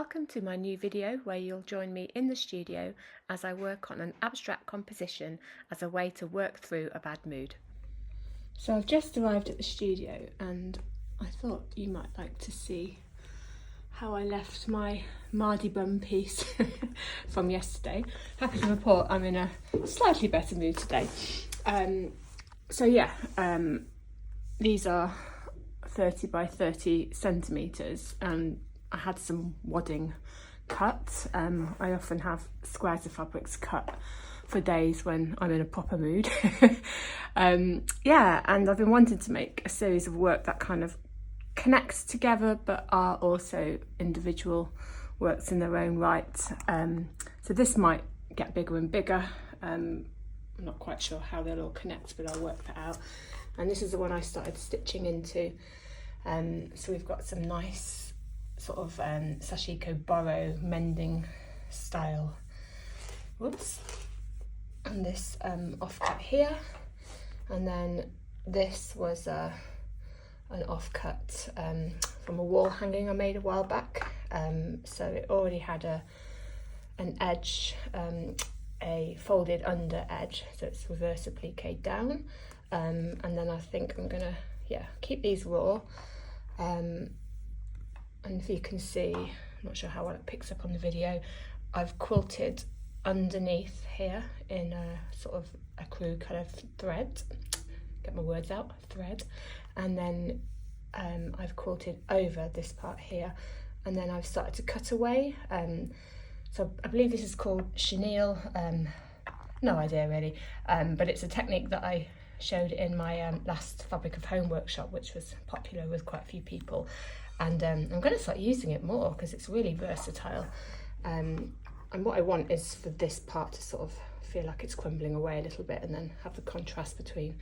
Welcome to my new video where you'll join me in the studio as I work on an abstract composition as a way to work through a bad mood. So I've just arrived at the studio and I thought you might like to see how I left my Mardi Bum piece from yesterday. Happy to report I'm in a slightly better mood today. These are 30 by 30 centimetres and I had some wadding cut. I often have squares of fabrics cut for days when I'm in a proper mood. And I've been wanting to make a series of work that kind of connects together but are also individual works in their own right. So this might get bigger and bigger. I'm not quite sure how they'll all connect, but I'll work that out. And this is the one I started stitching into. So we've got some nice sort of sashiko boro mending style whoops, and this offcut here, and then this was an offcut from a wall hanging I made a while back. So it already had an edge, a folded under edge, so it's reverse appliqué down, and then I think I'm gonna keep these raw. And if you can see, I'm not sure how well it picks up on the video, I've quilted underneath here in a sort of ecru kind of thread, get my words out, thread, and then I've quilted over this part here, and then I've started to cut away. So I believe this is called chenille, no idea really, but it's a technique that I showed in my last Fabric of Home workshop, which was popular with quite a few people. And I'm going to start using it more because it's really versatile. And what I want is for this part to sort of feel like it's crumbling away a little bit and then have the contrast between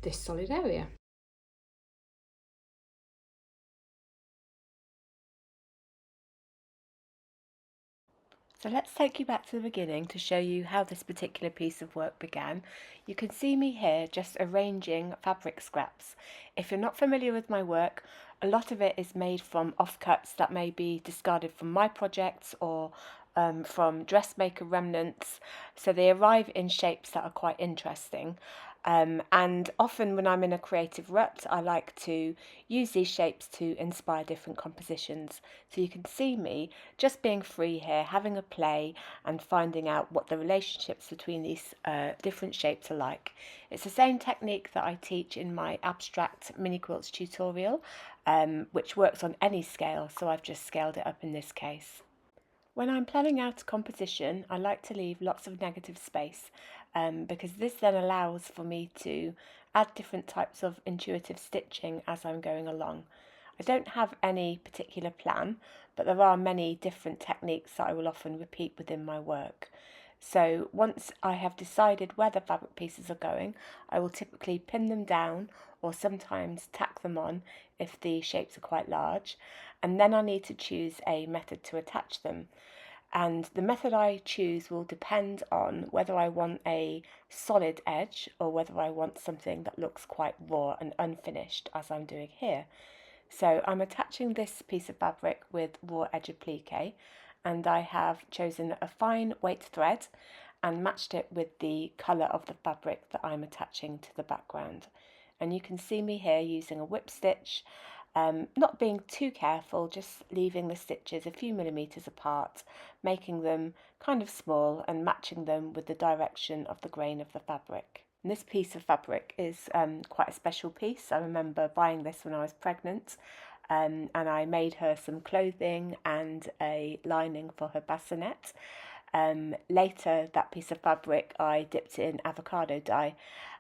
this solid area. So let's take you back to the beginning to show you how this particular piece of work began. You can see me here just arranging fabric scraps. If you're not familiar with my work, a lot of it is made from offcuts that may be discarded from my projects or from dressmaker remnants. So they arrive in shapes that are quite interesting. And often when I'm in a creative rut, I like to use these shapes to inspire different compositions. So you can see me just being free here, having a play and finding out what the relationships between these different shapes are like. It's the same technique that I teach in my abstract mini quilts tutorial, which works on any scale, so I've just scaled it up in this case. When I'm planning out a composition, I like to leave lots of negative space because this then allows for me to add different types of intuitive stitching as I'm going along. I don't have any particular plan, but there are many different techniques that I will often repeat within my work. So once I have decided where the fabric pieces are going, I will typically pin them down or sometimes tack them on if the shapes are quite large, and then I need to choose a method to attach them. And the method I choose will depend on whether I want a solid edge or whether I want something that looks quite raw and unfinished, as I'm doing here. So I'm attaching this piece of fabric with raw edge applique, and I have chosen a fine weight thread and matched it with the colour of the fabric that I'm attaching to the background. And you can see me here using a whip stitch, not being too careful, just leaving the stitches a few millimetres apart, making them kind of small and matching them with the direction of the grain of the fabric. And this piece of fabric is quite a special piece. I remember buying this when I was pregnant, and I made her some clothing and a lining for her bassinet. Later, that piece of fabric I dipped in avocado dye,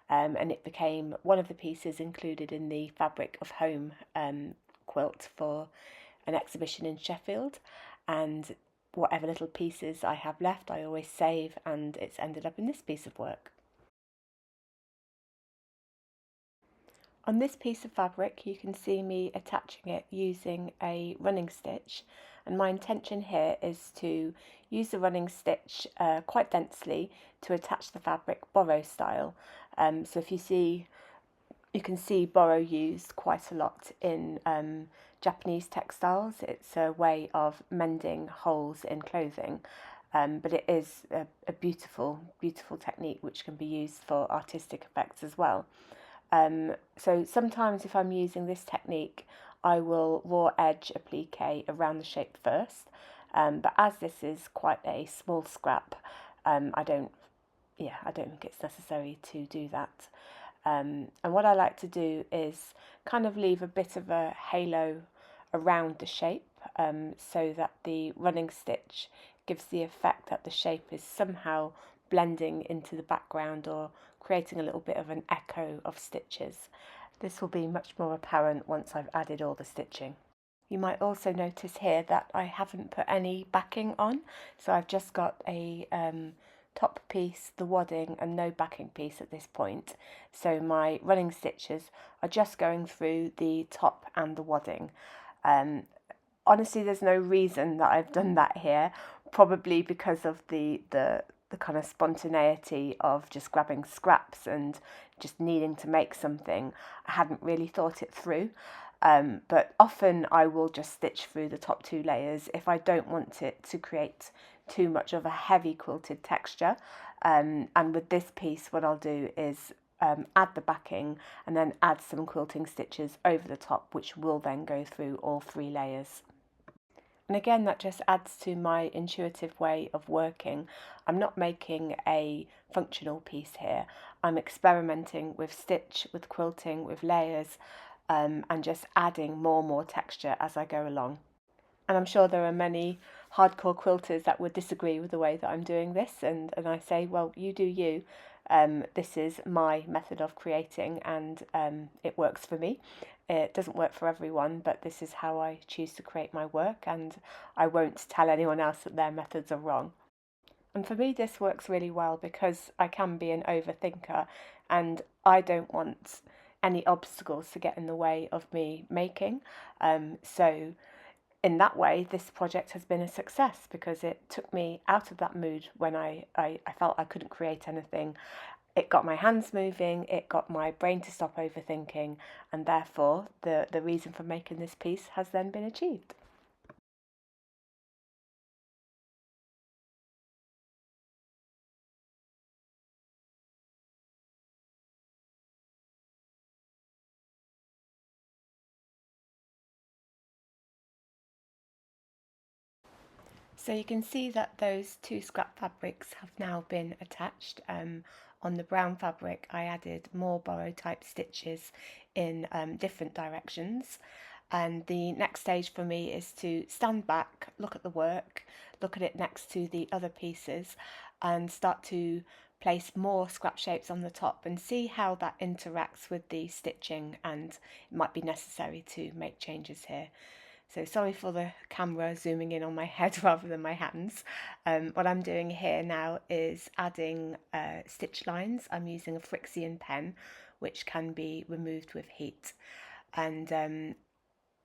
and it became one of the pieces included in the Fabric of Home quilt for an exhibition in Sheffield. And whatever little pieces I have left, I always save, and it's ended up in this piece of work. On this piece of fabric, you can see me attaching it using a running stitch, and my intention here is to use the running stitch quite densely to attach the fabric boro-style. So if you can see boro used quite a lot in Japanese textiles. It's a way of mending holes in clothing, but it is a beautiful, beautiful technique which can be used for artistic effects as well. So sometimes if I'm using this technique, I will raw edge applique around the shape first, but as this is quite a small scrap, I don't think it's necessary to do that. And what I like to do is kind of leave a bit of a halo around the shape, so that the running stitch gives the effect that the shape is somehow blending into the background or creating a little bit of an echo of stitches. This will be much more apparent once I've added all the stitching. You might also notice here that I haven't put any backing on, so I've just got a top piece, the wadding, and no backing piece at this point. So my running stitches are just going through the top and the wadding. Honestly, there's no reason that I've done that here, probably because of the kind of spontaneity of just grabbing scraps and just needing to make something. I hadn't really thought it through. But often I will just stitch through the top two layers if I don't want it to create too much of a heavy quilted texture. And with this piece, what I'll do is add the backing and then add some quilting stitches over the top, which will then go through all three layers. And again, that just adds to my intuitive way of working. I'm not making a functional piece here. I'm experimenting with stitch, with quilting, with layers, and just adding more and more texture as I go along. And I'm sure there are many hardcore quilters that would disagree with the way that I'm doing this, and I say, well, you do you. This is my method of creating, and it works for me. It doesn't work for everyone, but this is how I choose to create my work, and I won't tell anyone else that their methods are wrong. And for me, this works really well because I can be an overthinker, and I don't want any obstacles to get in the way of me making. So in that way, this project has been a success because it took me out of that mood when I felt I couldn't create anything. It got my hands moving, it got my brain to stop overthinking, and therefore the reason for making this piece has then been achieved. So you can see that those two scrap fabrics have now been attached. On the brown fabric I added more boro type stitches in different directions, and the next stage for me is to stand back, look at the work, look at it next to the other pieces, and start to place more scrap shapes on the top and see how that interacts with the stitching, and it might be necessary to make changes here. So sorry for the camera zooming in on my head rather than my hands. What I'm doing here now is adding stitch lines. I'm using a Frixion pen, which can be removed with heat. And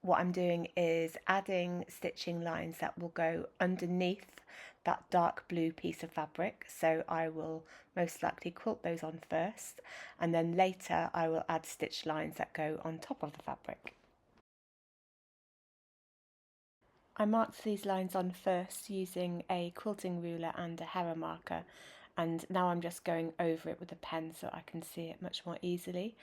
what I'm doing is adding stitching lines that will go underneath that dark blue piece of fabric. So I will most likely quilt those on first, and then later I will add stitch lines that go on top of the fabric. I marked these lines on first using a quilting ruler and a Hera marker, and now I'm just going over it with a pen so I can see it much more easily.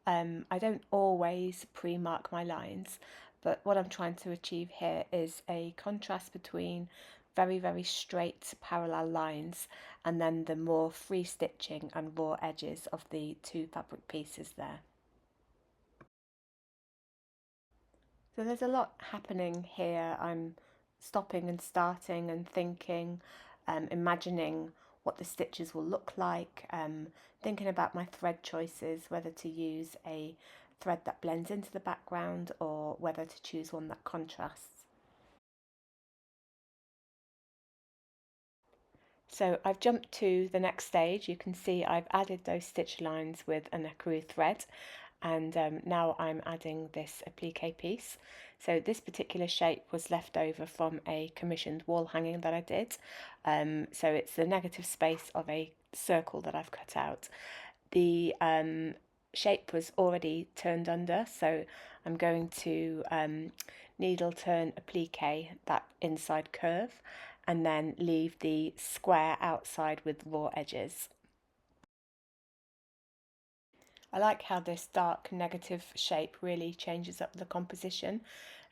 I don't always pre-mark my lines, but what I'm trying to achieve here is a contrast between very, very straight parallel lines and then the more free stitching and raw edges of the two fabric pieces there. So there's a lot happening here. I'm stopping and starting and thinking, imagining what the stitches will look like, thinking about my thread choices, whether to use a thread that blends into the background or whether to choose one that contrasts. So I've jumped to the next stage. You can see I've added those stitch lines with an ecru thread, and now I'm adding this applique piece. So this particular shape was left over from a commissioned wall hanging that I did. So it's the negative space of a circle that I've cut out. The shape was already turned under, so I'm going to needle turn applique that inside curve and then leave the square outside with raw edges. I like how this dark negative shape really changes up the composition,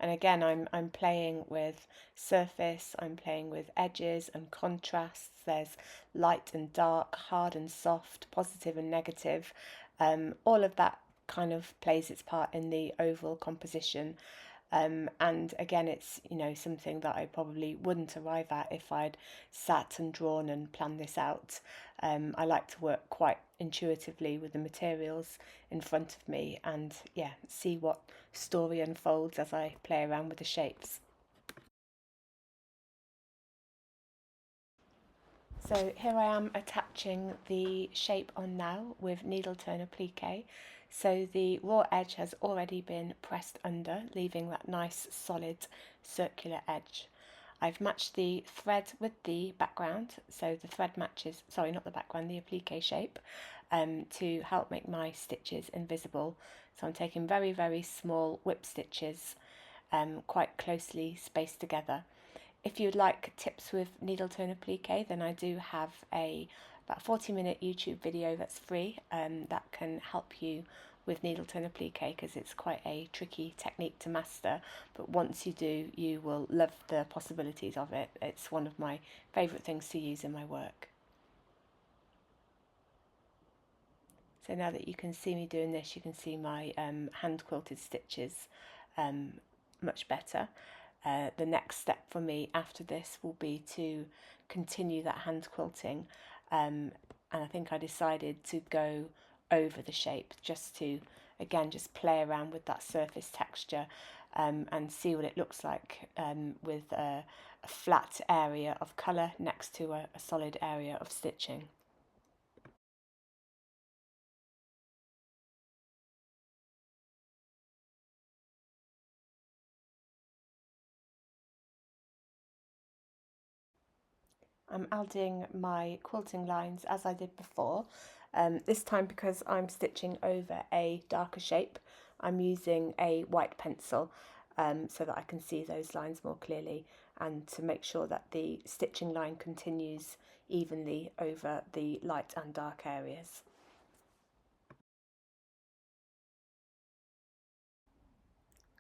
and again I'm playing with surface, I'm playing with edges and contrasts. There's light and dark, hard and soft, positive and negative. All of that kind of plays its part in the overall composition. And again, it's something that I probably wouldn't arrive at if I'd sat and drawn and planned this out. I like to work quite intuitively with the materials in front of me and yeah, see what story unfolds as I play around with the shapes. So here I am attaching the shape on now with needle turn applique. So the raw edge has already been pressed under, leaving that nice solid circular edge. I've matched the thread with the background, so the thread matches, sorry, not the background, the applique shape, to help make my stitches invisible. So I'm taking very, very small whip stitches, quite closely spaced together. If you'd like tips with needle turn applique, then I do have about 40-minute YouTube video that's free that can help you with needle turn applique, because it's quite a tricky technique to master, but once you do, you will love the possibilities of it. It's one of my favourite things to use in my work. So now that you can see me doing this, you can see my hand quilted stitches much better. The next step for me after this will be to continue that hand quilting, and I think I decided to go over the shape just to again just play around with that surface texture and see what it looks like with a flat area of colour next to a solid area of stitching. I'm adding my quilting lines as I did before. This time, because I'm stitching over a darker shape, I'm using a white pencil so that I can see those lines more clearly and to make sure that the stitching line continues evenly over the light and dark areas.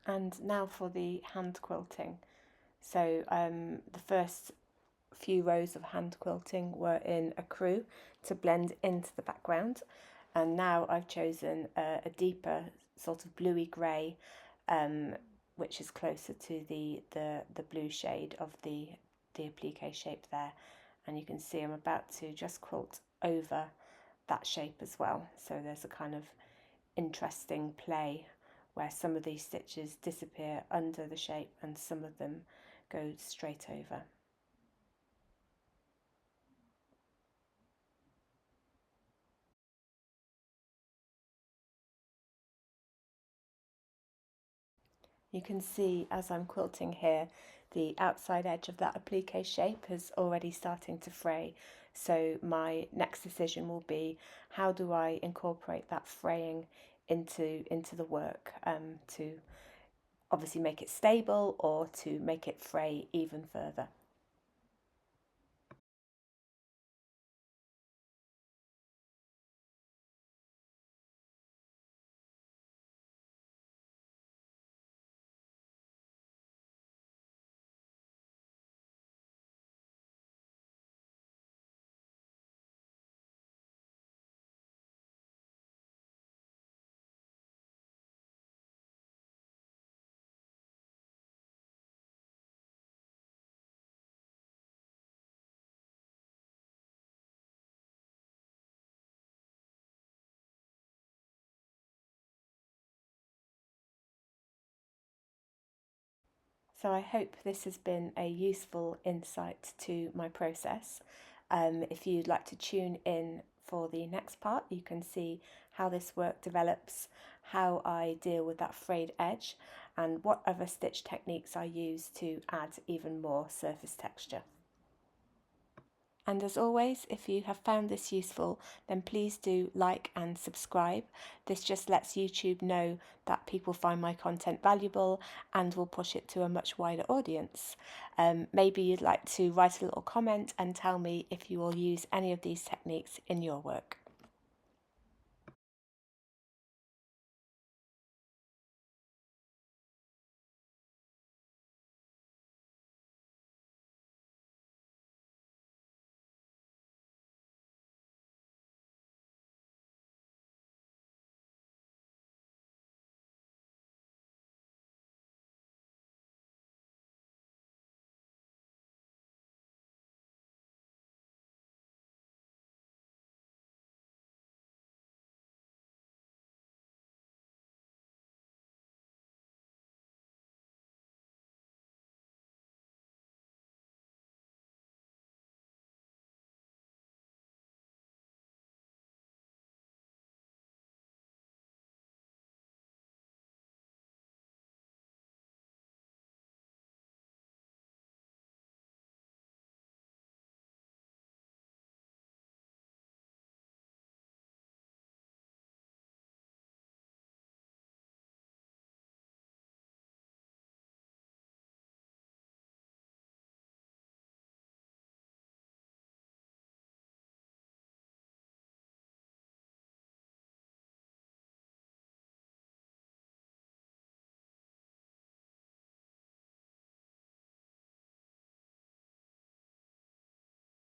And now for the hand quilting. So the first few rows of hand quilting were in a crew to blend into the background, and now I've chosen a deeper sort of bluey grey, which is closer to the blue shade of the applique shape there, and you can see I'm about to just quilt over that shape as well, so there's a kind of interesting play where some of these stitches disappear under the shape and some of them go straight over. You can see as I'm quilting here, the outside edge of that applique shape is already starting to fray. So my next decision will be, how do I incorporate that fraying into the work to obviously make it stable or to make it fray even further. So I hope this has been a useful insight to my process. If you'd like to tune in for the next part, you can see how this work develops, how I deal with that frayed edge, and what other stitch techniques I use to add even more surface texture. And as always, if you have found this useful, then please do like and subscribe. This just lets YouTube know that people find my content valuable and will push it to a much wider audience. Maybe you'd like to write a little comment and tell me if you will use any of these techniques in your work.